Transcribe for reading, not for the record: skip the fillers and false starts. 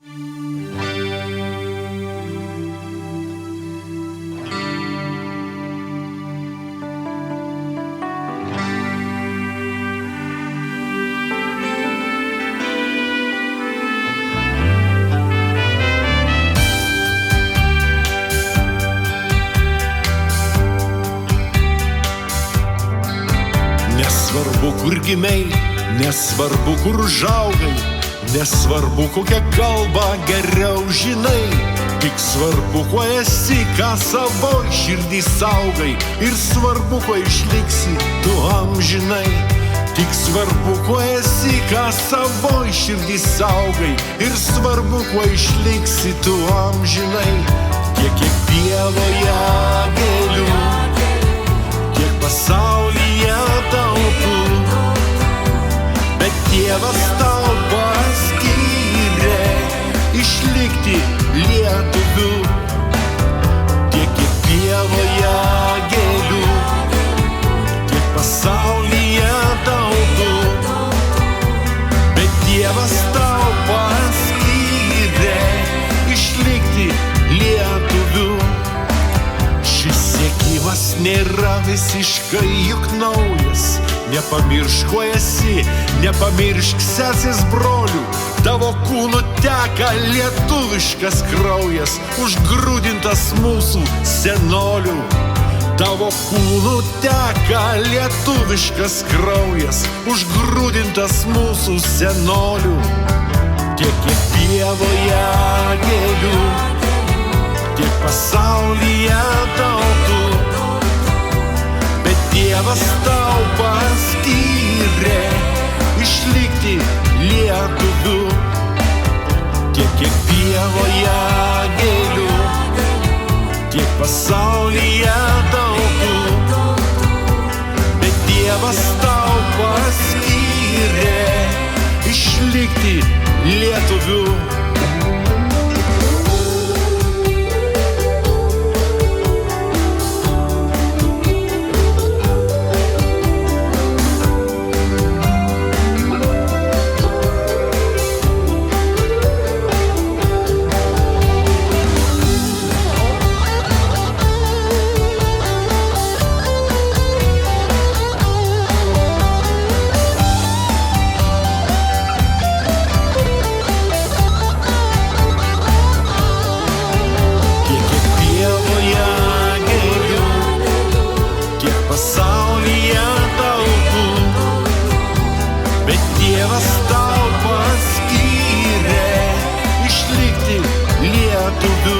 Nesvarbu, kur gimei, nesvarbu, kur užaugai, nesvarbu, kokią kalbą geriau žinai. Tik svarbu, kuo esi, ką savo širdį saugai, ir svarbu, kuo išliksi tu amžinai. Tik svarbu, kuo esi, ką savo širdį saugai, ir svarbu, kuo išliksi tu amžinai. Kiek pievoje gėlių, kiek pasaulyje tautų, bet Dievas tau paskyrė išlikti lietuviu. Tiek pievoje gėlių, kiek pasaulyje tautų, bet Dievas tau paskyrė išlikti lietuviu. Šis siekimas nėra visiškai juk naujas. Nepamiršk, kuo esi, nepamiršk sesės brolių. Tavo kūnų teka lietuviškas kraujas, užgrūdintas mūsų senolių. Tavo kūnų teka lietuviškas kraujas, užgrūdintas mūsų senolių. Tiek pievoje gėlių, tiek pasaulyje tautų, bet Dievas tau paskyrė išlikti lietuviu. Tiek pievoje gėlių, tiek pasaulyje tautų, bet Dievas tau paskyrė išlikti lietuviu. Pasaulyje tautų, bet Dievas tau paskyrė išlikti lietuviu.